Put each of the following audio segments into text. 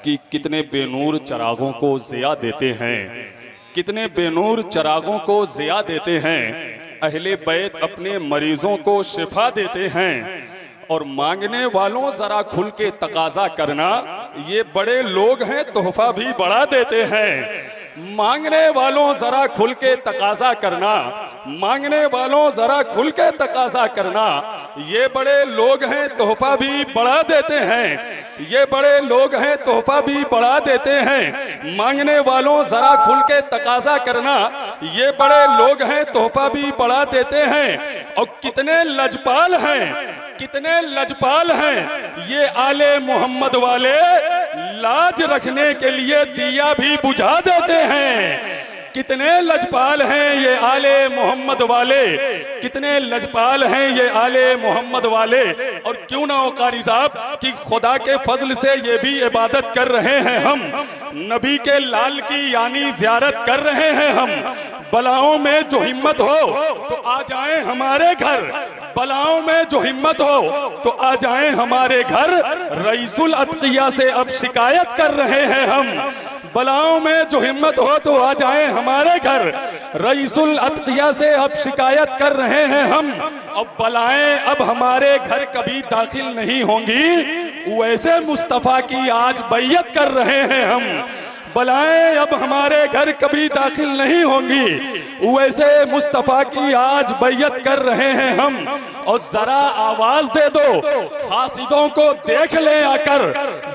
कि कितने बेनूर चरागों को ज़िया देते हैं, कितने बेनूर चरागों को ज़िया देते हैं। अहले बैत अपने मरीजों को शिफा देते हैं। और मांगने वालों जरा खुल के तकाजा करना, ये बड़े लोग हैं तोहफा भी बड़ा देते हैं। मांगने वालों जरा खुल के तकाजा करना, मांगने वालों जरा खुल के तकाजा करना, ये बड़े लोग हैं तोहफा भी बड़ा देते हैं। ये बड़े लोग हैं तोहफा भी बढ़ा देते हैं। मांगने वालों जरा खुल के तकाजा करना, ये बड़े लोग हैं तोहफा भी बढ़ा देते हैं। और कितने लजपाल हैं, कितने लजपाल हैं ये आले मोहम्मद वाले, लाज रखने के लिए दिया भी बुझा देते हैं। कितने लजपाल हैं ये आले मोहम्मद वाले, कितने लजपाल हैं ये आले मोहम्मद वाले। और क्यों ना हो कारी साहब कि खुदा के फजल से ये भी इबादत कर रहे हैं हम, नबी के लाल की यानी ज़ियारत कर रहे हैं हम। बलाओं में जो हिम्मत हो तो आ जाएं हमारे घर, बलाओं में जो हिम्मत हो तो आ जाएं हमारे घर। रईसुल अत्किया से अब शिकायत कर रहे हैं हम। बलाओं में जो हिम्मत हो तो आ जाएं हमारे घर। रईसुल अत्किया से अब शिकायत कर रहे हैं हम। अब बलाएं अब हमारे घर कभी दाखिल नहीं होंगी, वैसे मुस्तफ़ा की आज बैयत कर रहे हैं हम। बलाएं अब हमारे घर कभी दाखिल नहीं होंगी, वैसे मुस्तफ़ा की आज बैयत कर रहे हैं हम। और जरा आवाज दे दो हासिदों को देख ले आकर,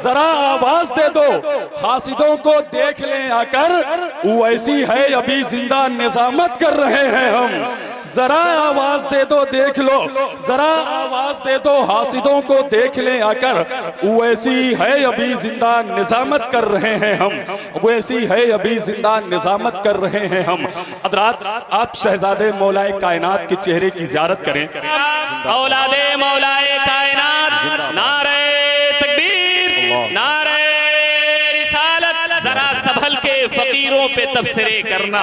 जरा आवाज दे दो हासिदों को देख ले आकर, वैसी है अभी जिंदा निजामत कर रहे हैं हम। जरा आवाज दे दो देख लो, जरा आवाज दे दो हासिदों को देख ले आकर, वैसी है अभी जिंदा निजामत कर रहे हैं हम, वैसी है अभी जिंदा निजामत कर रहे हैं हम। हज़रात आप शहजादे मौलाए कायनात के चेहरे की ज़ियारत करें। औलादे मौलाए कायनात, नारे तकबीर, नारे रिसालत। जरा संभल के फकीरों पे तबसरे करना,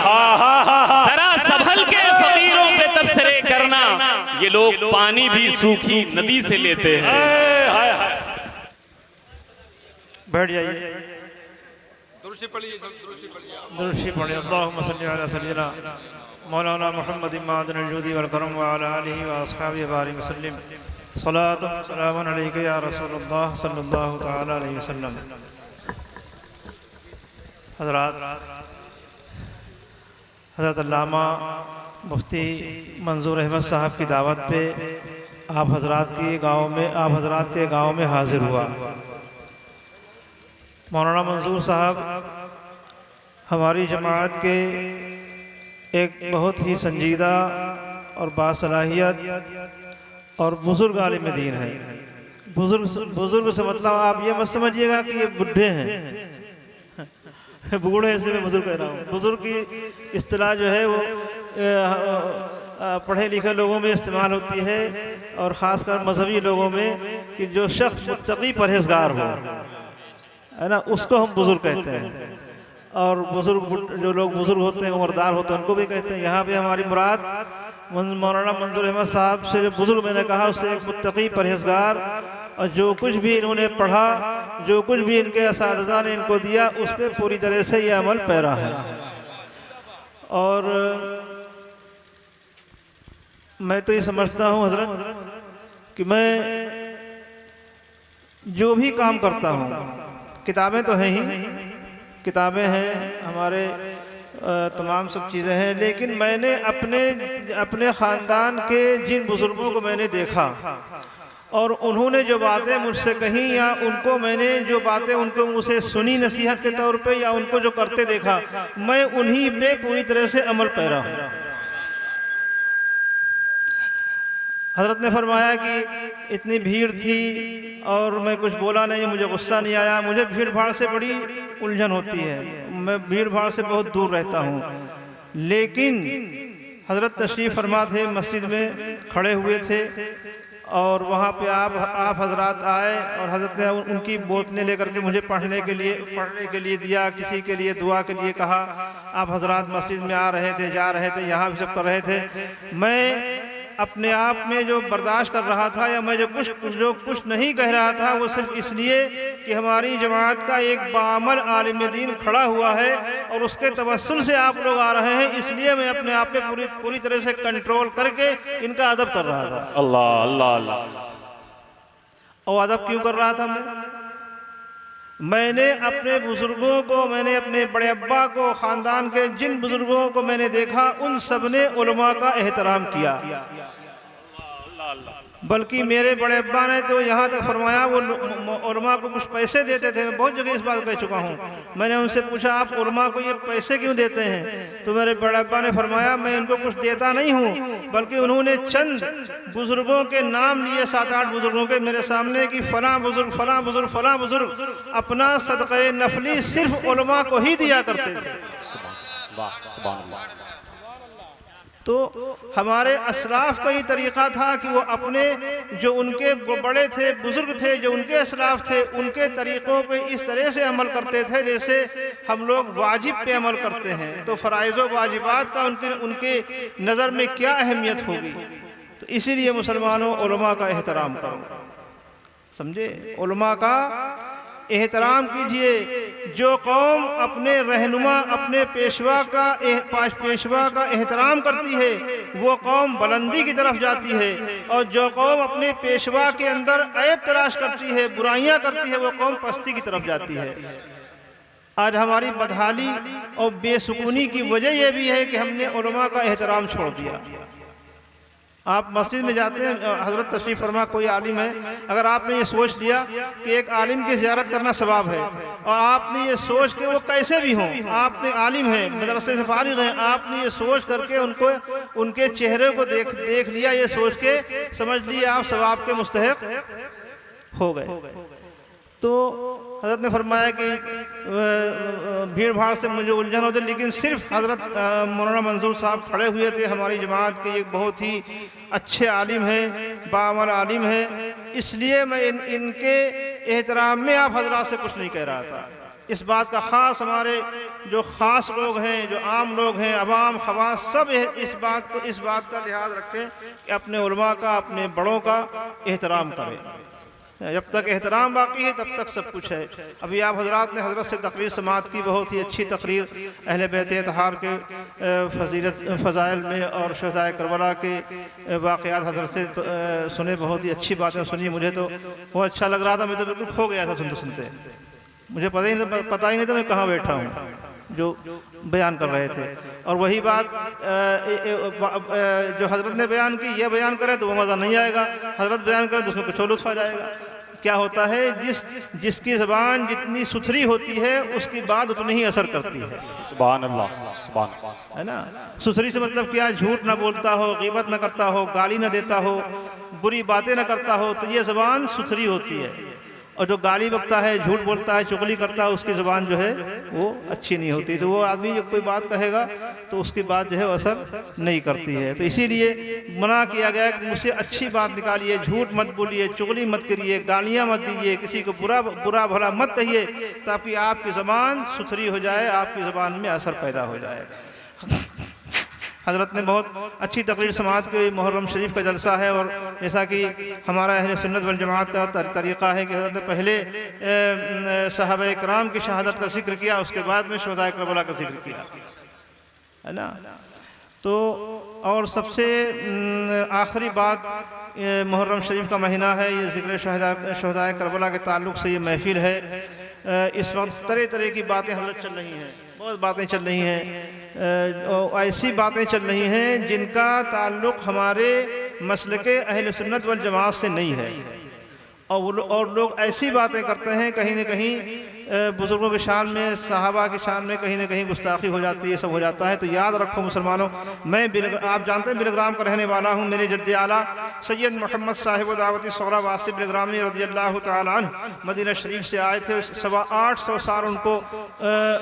जरा संभल के फकीरों पे तबसरे करना। ये लोग पानी भी सूखी नदी से लेते हैं। बैठ जाइए, दुरूशी पढ़िए, अल्लाहुम्मा सल्ली अला सय्यिदिना मौलाना मुहम्मद इमादुल वजूदी वल करम व अला आलिहि व अस्हाबिहि बारिक वसल्लम। सलातु व सलामुन अलैका या रसूलल्लाह सल्लल्लाहु तआला अलैहि वसल्लम। हज़रत अल्लामा मुफ्ती मंजूर अहमद साहब की दावत पे आप हज़रात के गाँव में हाजिर हुआ। मौलाना मंजूर साहब हमारी जमात के एक बहुत ही संजीदा और बासलाहियत और बुज़ुर्ग आलिम दीन है। बुज़ुर्ग से मतलब आप ये मत समझिएगा कि ये बुढ़े हैं, बूढ़े इसलिए मैं बुज़ुर्ग कह रहा हूँ। बुज़ुर्ग की इस्तिलाह जो है वो पढ़े लिखे लोगों में इस्तेमाल होती है, और ख़ासकर मजहबी लोगों में कि जो शख्स मुत्तकी परहेज़गार हो, है ना, उसको हम बुज़ुर्ग कहते हैं। और बुज़ुर्ग जो लोग बुज़ुर्ग होते हैं, उम्रदार होते हैं, उनको भी कहते हैं। यहाँ पे हमारी मुराद मौलाना मंजूर अहमद साहब से जो बुज़ुर्ग मैंने कहा, उससे एक मुत्तकी परहेज़गार, और जो कुछ भी इन्होंने पढ़ा, जो कुछ भी इनके असातिज़ा ने इनको दिया, उस पर पूरी तरह से ये अमल पैरा है। और मैं तो ये समझता हूँ हज़रत कि मैं जो भी काम करता हूँ, किताबें तो हैं ही, किताबें हैं हमारे, तमाम सब चीज़ें हैं, लेकिन मैंने अपने ख़ानदान के जिन बुज़ुर्गों को मैंने देखा और उन्होंने जो बातें मुझसे कही, या उनको मैंने जो बातें उनको मुझसे सुनी नसीहत के तौर पे, या उनको जो करते देखा, मैं उन्हीं पे पूरी तरह से अमल पैरा हूँ। हज़रत ने फरमाया कि इतनी भीड़ थी और मैं कुछ बोला नहीं, मुझे गुस्सा नहीं आया। मुझे भीड़ भाड़ से बड़ी उलझन होती है, मैं भीड़ भाड़ से बहुत दूर रहता हूँ। लेकिन हज़रत तशरीफ़ फरमा थे, मस्जिद में खड़े हुए थे, और वहाँ पे आप हज़रात आए, और हज़रत ने उनकी बोतलें लेकर के मुझे पढ़ने के लिए दिया, किसी के लिए दुआ के लिए कहा। आप हज़रात मस्जिद में आ रहे थे, जा रहे थे, यहाँ भी सब कर रहे थे। मैं अपने आप में जो बर्दाश्त कर रहा था या मैं जो कुछ नहीं कह रहा था वो सिर्फ इसलिए कि हमारी जमात का एक बामल आलिम दीन खड़ा हुआ है और उसके तवस्सुल से आप लोग आ रहे हैं, इसलिए मैं अपने आप पे पूरी तरह से कंट्रोल करके इनका अदब कर रहा था। अल्लाह अल्लाह अल्लाह। और अदब क्यों कर रहा था मैंने अपने बुजुर्गों को, मैंने अपने बड़े अब्बा को, ख़ानदान के जिन बुजुर्गों को मैंने देखा उन सब ने उलमा का एहतराम किया। बल्कि मेरे बड़े अब्बा ने तो यहाँ तक फरमाया वो उलमा को कुछ पैसे देते थे। मैं बहुत जगह इस बात कह चुका हूँ। मैंने उनसे पूछा आप उलमा को ये पैसे क्यों देते हैं, तो मेरे बड़े अब्बा ने फरमाया मैं इनको कुछ देता नहीं हूँ, बल्कि उन्होंने चंद बुजुर्गों के नाम लिए, 7-8 बुजुर्गों के मेरे सामने कि फलां बुजुर्ग फलां बुजुर्ग फलां बुजुर्ग अपना सदक़े नफली सिर्फ उलमा को ही दिया करते थे। सुभान अल्लाह। तो हमारे असलाफ का ये तरीक़ा था कि वो अपने जो उनके बड़े थे, बुज़ुर्ग थे, जो उनके असलाफ थे, उनके तरीक़ों पे इस तरह से अमल करते थे जैसे हम लोग वाजिब पे अमल करते हैं। तो फ़राइज़ व वाजिबात का उनके नज़र में क्या अहमियत होगी। तो इसीलिए मुसलमानों उलमा का एहतराम करो, समझे, उलमा का एहतराम कीजिए। जो कौम अपने रहनुमा, अपने पेशवा का एहतराम करती है वो कौम बुलंदी की तरफ जाती है, और जो कौम अपने पेशवा के अंदर ऐब तलाश करती है, बुराइयां करती है, वो कौम पस्ती की तरफ जाती है। आज हमारी बदहाली और बेसुकूनी की वजह यह भी है कि हमने उलमा का एहतराम छोड़ दिया। आप मस्जिद में जाते हैं, हज़रत तशरीफ़ फरमा कोई आलिम है, अगर आपने ये सोच लिया कि एक आलिम की ज़ियारत करना सवाब है, और आपने ये सोच के वो कैसे भी हों, आपने आलिम हैं, मदरसे से फारिग हैं, आपने ये सोच करके उनके चेहरे को देख लिया, ये सोच के समझ लिया आप सवाब के मुस्तहिक हो गए। तो हज़रत ने फरमाया कि भीड़ भाड़ से मुझे उलझन होती, लेकिन सिर्फ हज़रत मौलाना मंसूर साहब खड़े हुए थे, हमारी जमात के एक बहुत ही अच्छे आलिम हैं, बाअमल आलिम हैं, इसलिए मैं इनके एहतराम में आप हजरात से कुछ नहीं कह रहा था। इस बात का ख़ास हमारे जो ख़ास लोग हैं, जो आम लोग हैं, अवाम खवास सब इस बात का लिहाज रखें कि अपने उलमा का, अपने बड़ों का एहतराम करें। जब तक एहतराम बाकी है तब तक सब कुछ है। अभी आप हजरात ने हजरत से तकरीर समात की, बहुत ही अच्छी तकरीर अहले बैत अतहार के फ़ज़ाइल में और शहदाए करबला के वाक़यात हजरत से सुने, बहुत ही अच्छी बातें सुनी। मुझे तो बहुत अच्छा लग रहा था, मैं तो बिल्कुल खो गया था सुनते सुनते, मुझे पता ही नहीं था मैं कहाँ बैठा हूँ जो बयान कर रहे थे। और वही बात जो हजरत ने बयान की, ये बयान करे तो वो मज़ा नहीं आएगा, हजरत बयान करे तो उसमें कुछ और लुत्फ़ आ जाएगा। क्या होता है, जिसकी ज़बान जितनी सुथरी होती है उसकी बात उतनी ही असर करती है। सुभान अल्लाह, सुभान अल्लाह। है ना, सुथरी से मतलब क्या, झूठ ना बोलता हो, ग़ीबत ना करता हो, गाली ना देता हो, बुरी बातें ना करता हो, तो ये ज़बान सुथरी होती है। और जो गाली बकता है, झूठ बोलता है, चुगली करता है, उसकी ज़बान जो है वो अच्छी नहीं होती। तो वो आदमी जब कोई बात कहेगा तो उसकी बात जो है असर नहीं करती है। तो इसीलिए मना किया गया कि मुझसे अच्छी बात निकालिए, झूठ मत बोलिए, चुगली मत करिए, गालियाँ मत दीजिए, किसी को बुरा भला मत कहिए, ताकि आपकी ज़बान सुथरी हो जाए, आपकी ज़बान में असर पैदा हो जाए। हज़रत ने बहुत अच्छी तकरीर समात के मुहर्रम शरीफ का जलसा है, और जैसा कि हमारा अहले सुन्नत वल जमात का तरीक़ा है कि हज़रत ने पहले सहाबा इकराम की शहादत का जिक्र किया, उसके बाद में शुहदाए करबला का जिक्र किया, है ना। तो और सबसे आखिरी बात, मुहर्रम शरीफ का महीना है, ये ज़िक्र शुहदाए करबला के ताल्लुक़ से ये महफिल है। इस वक्त तरह तरह की बातें हज़रत चल रही हैं, बहुत बातें चल रही हैं, ऐसी बातें चल रही हैं जिनका ताल्लुक़ हमारे मसलके अहले सुन्नत वल जमात से नहीं है, और लोग ऐसी बातें करते हैं, कहीं न कहीं बुज़ुर्गों की शान में, सहाबा की शान में कहीं न कहीं गुस्ताखी हो जाती है, सब हो जाता है। तो याद रखो मुसलमानों, मैं आप जानते हैं बिलग्राम का रहने वाला हूँ। मेरे जद्द आला सैयद मोहम्मद साहिब दावती सौरा वासिफ बिलग्रामी रज़ियल्लाहु ताला अन्हु मदीना शरीफ से आए थे। 825 साल उनको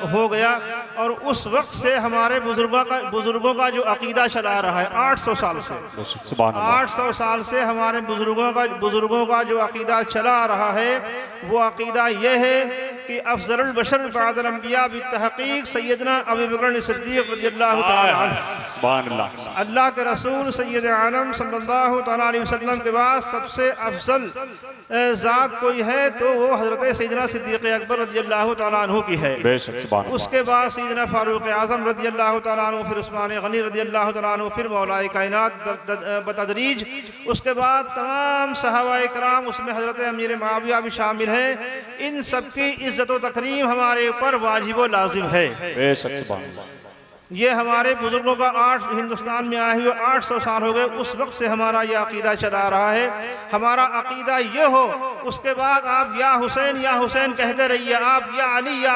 हो गया, और उस वक्त से हमारे बुज़ुर्गों का जो अक़ीदा चला रहा है 800 साल से, 800 साल से हमारे बुज़ुर्गों का जो अक़ीदा चला रहा है, वो अक़ीदा यह है कि अफजलुल बशर बअदल अंबिया बितहकीक सैयदना अबू बकर सिद्दीक रज़ियल्लाहु तआला अन्हु। सुभान अल्लाह। अल्लाह के रसूल सैयद आलम सल्लल्लाहु तआला अलैहि वसल्लम के बाद सबसे अफजल ज़ात कोई है तो वो हज़रत सैयदना सिद्दीक़ अकबर रज़ियल्लाहु तआला अन्हु की है। बेशक सुभान अल्लाह। उसके बाद सैयदना फारूक आज़म रज़ियल्लाहु तआला अन्हु, फिर उस्मान गनी रज़ियल्लाहु तआला अन्हु, फिर मौलाए कायनात बतदरीज। उसके बाद तमाम सहाबाए किराम, उसमें हज़रत अमीर मुआविया भी शामिल हैं। इन सब की इज़्ज़त व तकरीम हमारे ऊपर वाजिब व लाजिम है। बेशक सुभान अल्लाह। ये हमारे बुजुर्गों का हिंदुस्तान में आए हुए 800 साल हो गए, उस वक्त से हमारा ये अकीदा चला रहा है। हमारा अकीदा ये हो, उसके बाद आप या हुसैन कहते रहिए, आप या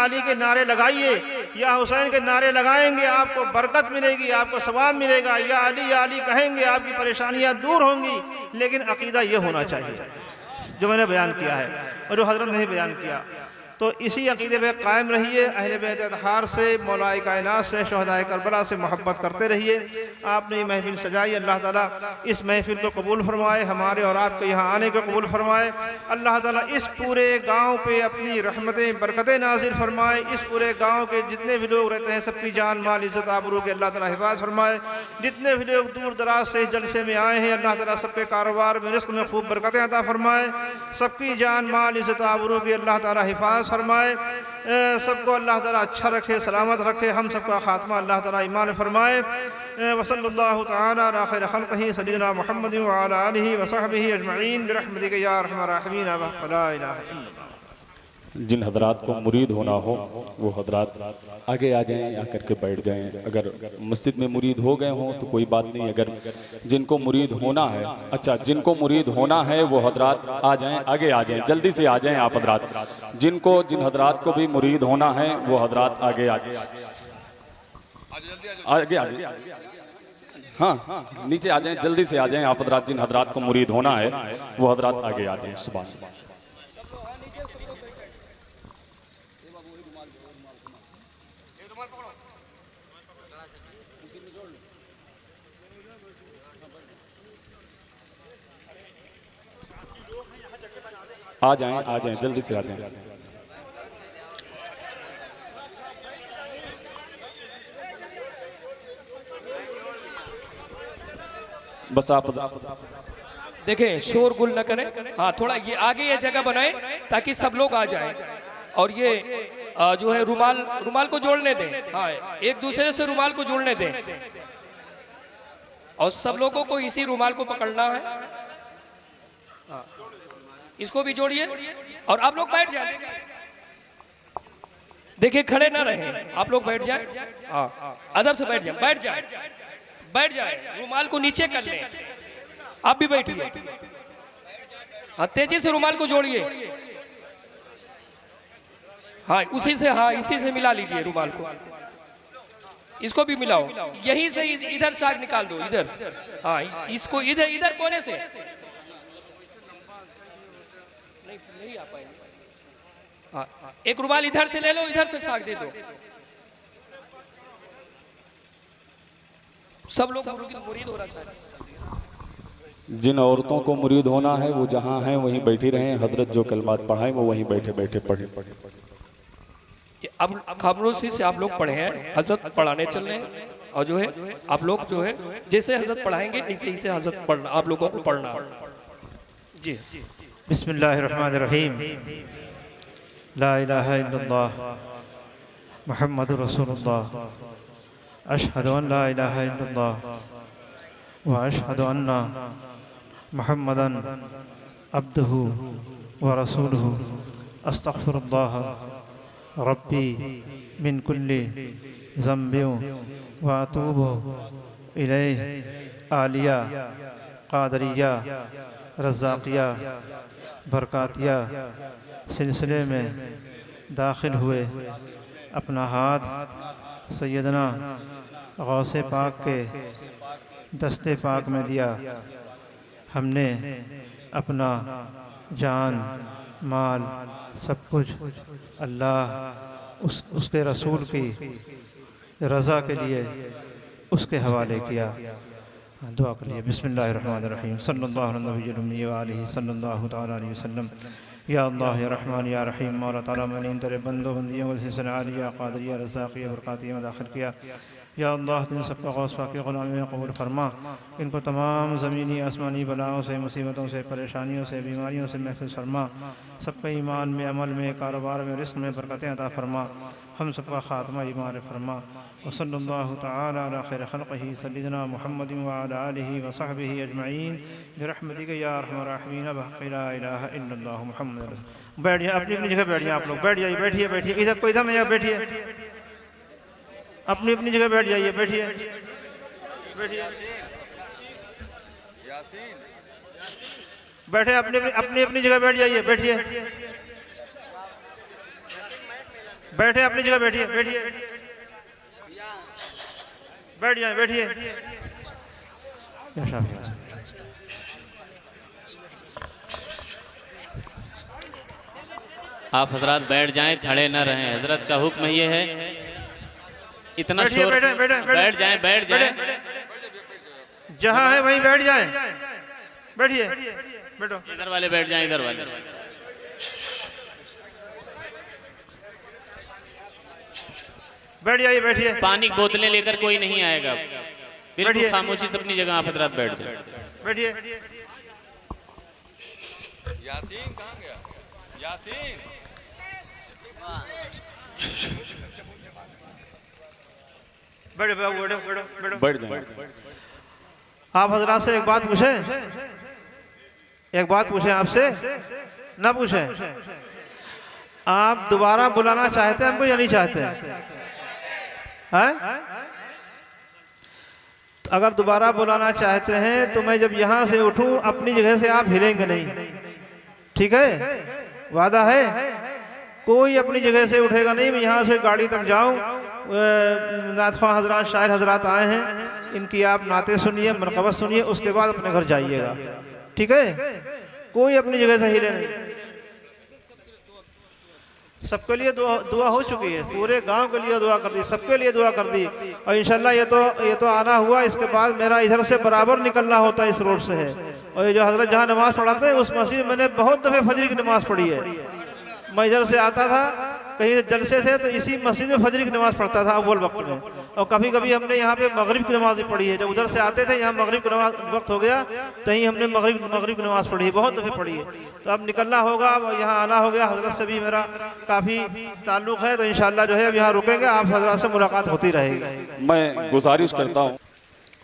अली के नारे लगाइए। या हुसैन के नारे लगाएंगे आपको बरकत मिलेगी, आपको सवाब मिलेगा। या अली कहेंगे आपकी परेशानियां दूर होंगी। लेकिन अकीदा ये होना चाहिए जो मैंने बयान किया है और जो हजरत ने बयान किया। तो इसी अकीदे पे कायम रहिए। अहले बैत अतहार से, मौलाए कायनात से, शहदाए करबला से मोहब्बत करते रहिए। आपने ये महफिल सजाई, अल्लाह ताला इस महफिल को कबूल फरमाए, हमारे और आपके यहाँ आने को कबूल फरमाए। अल्लाह ताला इस पूरे गांव पे अपनी रहमतें बरकतें नाजिल फरमाए। इस पूरे गांव के जितने भी लोग रहते हैं सबकी जान माल इज़्ज़त आबरू के अल्लाह ताला हिफाज़त फरमाए। जितने भी लोग दूर दराज से जलसे में आए हैं, अल्लाह ताला सबके कारोबार में, रिज़्क़ में खूब बरकतें अता फरमाए। सबकी जान माल इज़्ज़त आबरू की अल्लाह ताला हिफाज़त फरमाए। सबको अल्लाह ताला अच्छा रखे, सलामत रखे। हम सबका खात्मा अल्लाह ताला ईमान फरमाए। वसल्लल्लाहु तआला अला खैर खल्क़िही सय्यिदिना मुहम्मदिन व अला आलिहि व सहबिहि अजमईन बिरहमतिका या अरहमर राहिमीन व ला इलाहा इल्लल्लाह। जिन हजरात को मुरीद होना हो वो हजरात आगे आ जाएं, आकर के बैठ जाएं। अगर मस्जिद में मुरीद हो गए हों तो कोई बात नहीं। अगर जिनको मुरीद होना है, अच्छा जिनको मुरीद होना है वो हजरात आ जाएं, आगे आ जाएं, जल्दी से आ जाएं आप हजरात। जिन हजरात को भी मुरीद होना है वो हजरात आगे आ जाएं, आगे आ जाएं। हाँ, नीचे आ जाएं, जल्दी से आ जाएं आप हजरात। जिन हजरात को मुरीद होना है वो हजरात आगे आ जाएं। सुभान अल्लाह। आ जाएं, जल्दी से आ जाएं। बस आप देखें, शोर गुल न करें। हाँ, थोड़ा ये आगे ये जगह बनाएं ताकि सब लोग आ जाएं। और ये जो है रुमाल को जोड़ने दें। हाँ, एक दूसरे से रुमाल को जोड़ने दें और सब लोगों को इसी रुमाल को पकड़ना है। हाँ, इसको भी जोड़िए और आप लोग बैठ जाएं। देखिए, खड़े ना रहें, आप लोग बैठ जाएं। हाँ, अदब से बैठ जाएं, रुमाल को नीचे कर लें। आप भी बैठिए। हाँ, तेजी से रुमाल को जोड़िए। हाँ, इसी से मिला लीजिए रुमाल को। इसको भी मिलाओ, यहीं से इधर से आग निकाल दो, इधर। हाँ, इसको इधर कोने से नहीं आ पाएंगे। हाँ, एक रुमाल इधर से ले लो, इधर से साग दे दो। सब लोग मुरीद होना चाहिए। जिन औरतों को मुरीद होना है वो जहाँ हैं वहीं बैठी रहें। हजरत जो कलमात पढ़ाएं वो वहीं बैठे पढ़े। अब खामोशी से आप लोग पढ़े हैं, हजरत पढ़ाने चल रहे हैं। और जो है आप लोग जो है जैसे हजरत पढ़ाएंगे ऐसे हजरत पढ़ना, आप लोगों को पढ़ना। जी, बिस्मिल्लाहिर्रहमानिर्रहीम। ला इलाहा इल्लल्लाह मुहम्मदुर रसूलुल्लाह। अशहदु अन ला इलाहा इल्लल्लाह व अशहदु अन्ना मुहम्मदन अब्दुहु व रसूलुहु। अस्तगफिरुल्लाह रब्बी मिन कुल्ली ज़म्बिन व अतूबु इलैहि। आलिया, क़ादरिया, रज़्ज़ाक़िया, बरकातिया सिलसिले में दाखिल हुए। अपना हाथ सैयदना गौसे पाक के दस्ते पाक में दिया। हमने अपना जान माल सब कुछ अल्लाह उसके रसूल की रज़ा के लिए उसके हवाले किया। दुआ कर लिए। बिस्मिल्लाहिर्रहमानिर्रहीम। सल्लल्लाहु अलैहि व आलिहि सल्लल्लाहु तआला अलैहि वसल्लम। या अल्लाह या रहमान या रहीम मौला ताला मैंने इन तेरे बंदों बंदियों को हिस्सा आलिया क़ादिरिया रज़ाक़िया बरक़ातिया में दाखिल किया। या अल्लाह तुम सबका गौस की ग़ुलामी में कबूल फरमा। इनको तमाम ज़मीनी आसमानी बलाओं से, मुसीबतों से, परेशानियों से, बीमारियों से महफूज़ फरमा। सबका ईमान में, अमल में, कारोबार में, रिज़्क़ में बरकतें अता फरमा। हम सबका ख़ात्मा ईमान फरमा। व सल्लल्लाहु तआला अला खैर ख़ल्क़िही सय्यिदना मुहम्मद व अला आलिहि व सहबिहि अजमईन बिरहमतिका या अरहमर राहिमीन बहक़्क़ि ला इलाहा इल्लल्लाह मुहम्मद रसूलुल्लाह। बैठ जाइए, अपनी अपनी जगह बैठ जाइए। आप लोग बैठ जाइए, बैठिए बैठिए, इधर कोई इधर नहीं, बैठिए अपनी अपनी जगह बैठ जाइए, बैठिए बैठिए बैठे, अपनी अपनी अपनी जगह बैठ जाइए, बैठिए बैठे, अपनी जगह बैठिए, बैठिए बैठ जाए, बैठिए। आप हजरात बैठ जाएं, खड़े न रहें। हजरत का हुक्म ये है, इतना शोर। बैठ जाएं, बैठ जाएं। जहाँ है वहीं बैठ जाएं, बैठिए बैठो। इधर वाले बैठ जाएं, इधर वाले। बैठ जाइए, बैठिए। पानी की बोतलें लेकर कोई नहीं आएगा। बिल्कुल खामोशी से अपनी जगह आप हजरात बैठ जाएं, बैठिए। यासीन कहाँ गया? यासीन बैठो बैठो बैठो बैठो। बैठ जाए। आप हजरात से एक बात पूछें, एक बात पूछें आपसे, ना पूछें? आप दोबारा बुलाना चाहते हैं हमको या नहीं चाहते हैं? अगर दोबारा बुलाना चाहते हैं तो मैं जब यहाँ से उठूं अपनी जगह से आप हिलेंगे नहीं, ठीक है? वादा है? कोई अपनी जगह से उठेगा नहीं। मैं यहाँ से गाड़ी तक जाऊँ, नातख़्वां हजरात, शायर हजरात आए हैं, इनकी आप नाते सुनिए, मनक़बत सुनिए, उसके बाद अपने घर जाइएगा, ठीक है? कोई अपनी जगह से हिले नहीं। सबके लिए दुआ हो चुकी है, पूरे गांव के लिए दुआ कर दी, सबके लिए दुआ कर दी। और इंशाल्लाह ये तो आना हुआ, इसके बाद मेरा इधर से बराबर निकलना होता है, इस रोड से है। और ये जो हजरत जहाँ नमाज़ पढ़ाते हैं उस मस्जिद में मैंने बहुत दफ़े फजर की नमाज़ पढ़ी है। मैं इधर से आता था कहीं जलसे से, तो इसी मस्जिद में फजर की नमाज़ पढ़ता था अव्वल वक्त में। और कभी कभी हमने यहाँ पे मगरिब की नमाज़ भी पढ़ी है। जब उधर से आते थे, यहाँ मगरिब की नमाज वक्त हो गया, तहीं हमने मगरिब की नमाज़ पढ़ी है, बहुत दफ़े पढ़ी है। तो अब निकलना होगा, अब यहाँ आना हो गया। हजरत से भी मेरा काफ़ी ताल्लुक़ है, तो इंशाअल्लाह जो है अब यहाँ रुकेंगे, आप हजरत से मुलाकात होती रहेगी। मैं गुजारिश करता हूँ,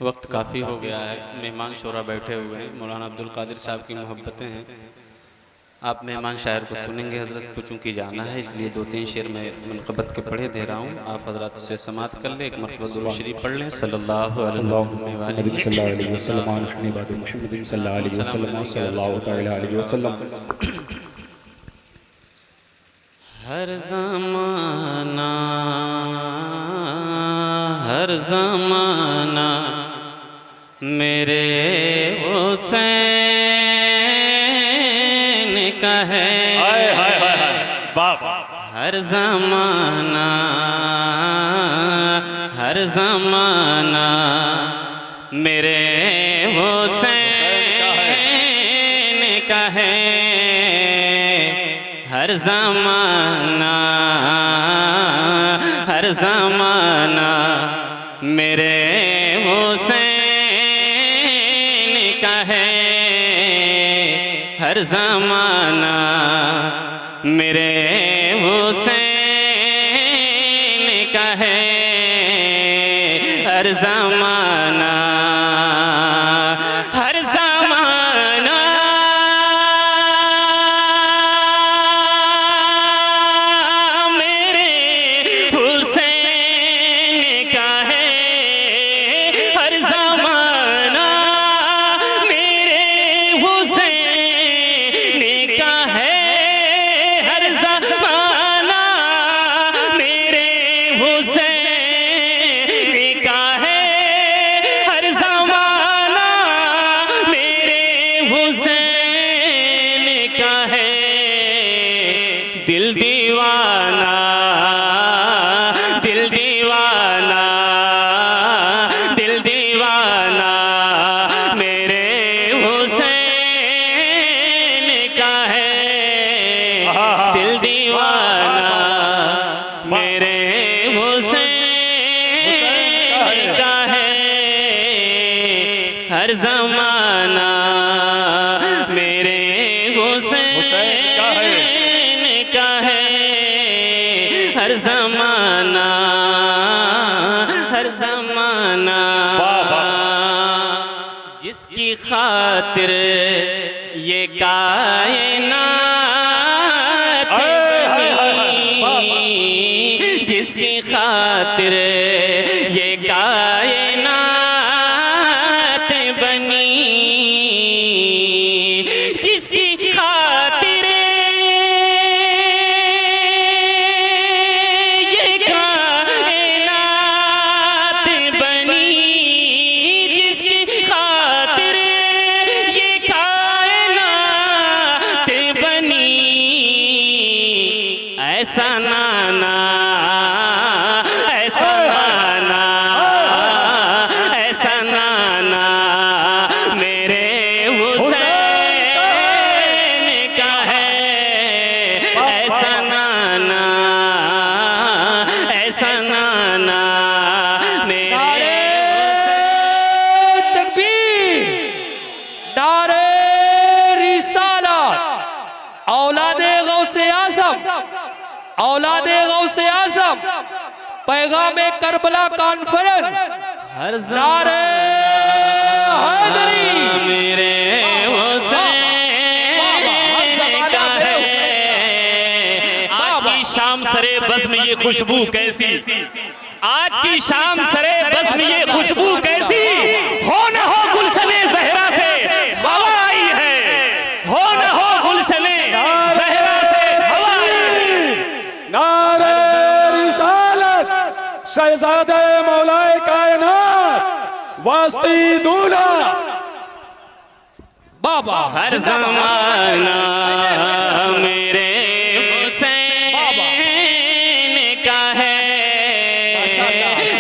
वक्त काफ़ी हो गया है, मेहमान शोरा बैठे हुए हैं, मौलाना अब्दुल कादिर साहब की मोहब्बतें हैं। आप मेहमान शायर को सुनेंगे, हजरत को चूँकि जाना है इसलिए 2-3 शेर में मनक़बत के पढ़े दे रहा हूँ। आप हजरत से समात कर लें, एक मरतबा दुरूद शरीफ पढ़ लें, सल्लल्लाहु अलैहि वसल्लम। हर ज़माना मेरे हुसैन का है, हर ज़माना मेरे हुसैन का है, हर ज़माना मेरे हुसैन का है, हर ज़माना मेरे हुसैन का है, हर ज़माना मेरे हुसैन का है, हर ज़माना मेरे हुसैन का है, हर ज़माना मेरे हुसैन का है, मेरे हुसैन का है हर जमाना, मेरे हुसैन का है हर जमाना, हर जमाना। जिसकी खातिर ये कायनात बनी, जिसकी खातिर ये कायनात बनी, जिसकी खातिर ये कायनात बनी, जिसकी खातिर ये कायनात बनी, ऐसा नाना ऐसा नाना ऐसा नाना मेरे हुसैन का है, ऐसा नाना ऐसा नाना मेरे तकबीर, नारे रिसालत, औलादे गौसे आज़म, औलादे गौसे आज़म, पैगामे करबला कॉन्फ्रेंस, हर नारे हैदरी, मेरे हुसैन का है। आज की शाम सरे बज़ में ये खुशबू कैसी, आज की शाम सरे बज़ में ये खुशबू कैसी, हो न हो गुलशने ज़हरा से हवा आई है, हो न हो गुलशने ज़हरा से हवा आई है। नारे रिसालत, शहजादे मौलाए कायनात, वास्ती दूल्हा। बाबा हर जमाना मेरे हुसैन का है,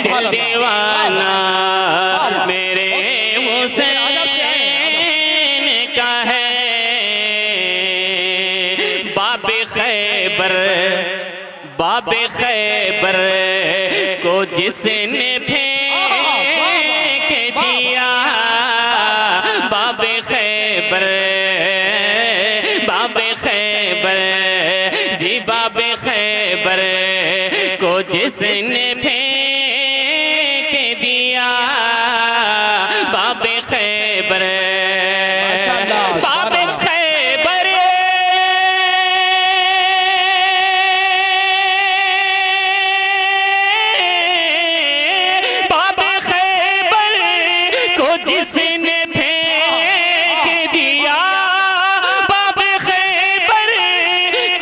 दिल दीवाना मेरे हुसैन का है। बाबे खैबर, बाबे खैबर को जिसने फेंक दिया, बाबे खैबर, बाबे खैबर जी, बाबे खैबर को जिसने फेंक दिया, बाबे खैबर, बाबे खैबर बाबे खैबर को जिसने फेंक दिया, बाबे खैबर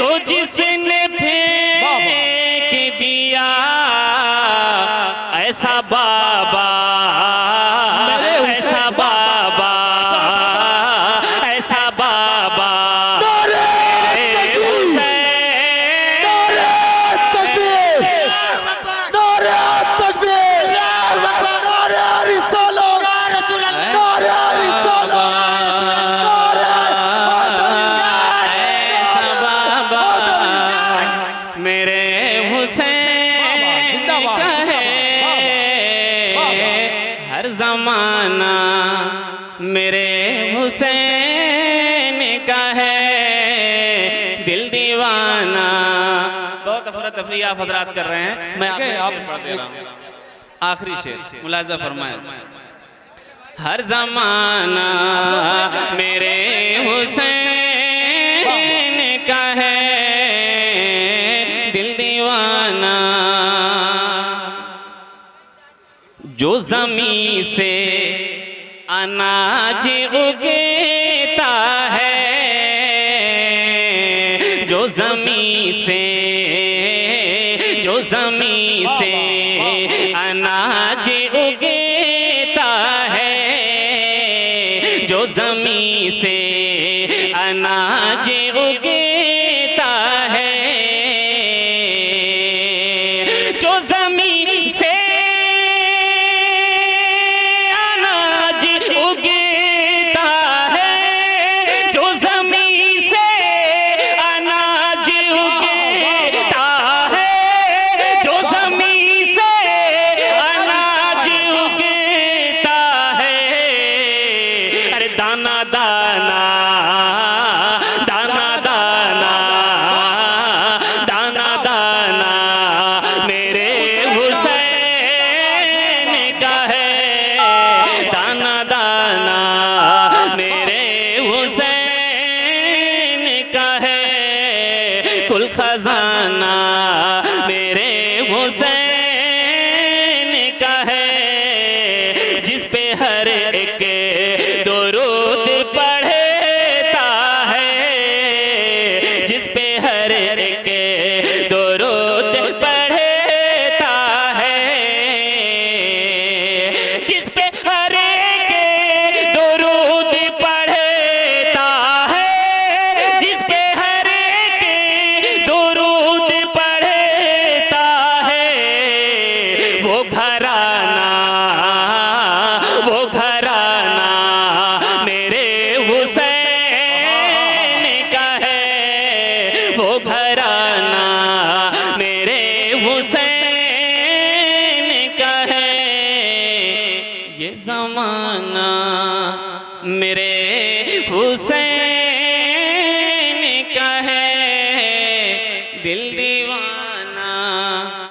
को जिसने फेंक दिया, ऐसा बाबा, ऐसा बाबा, ऐसा बाबा मेरे हुसैन। ऐसा बाबा मेरे हुसैन का है हर जमाना, मेरे हुसैन का है दिल दीवाना। बहुत अफरा तफरी आप हजरात कर रहे हैं, मैं आखिरी शेर पढ़ दे रहा हूँ, आखिरी शेर मुलाजा फरमाए। हर जमाना मेरे हुसैन का है दिल दीवाना, जो ज़मीं से अनाज उगता है, जो ज़मीं से, जो ज़मीं से अनाज उगता है, जो ज़मीं से अनाज उगता है, जो ज़मीं से अनाज उगता है, जो ज़मीं से अनाज उगता है, हुसैन का है ये ज़माना, मेरे हुसैन का है दिल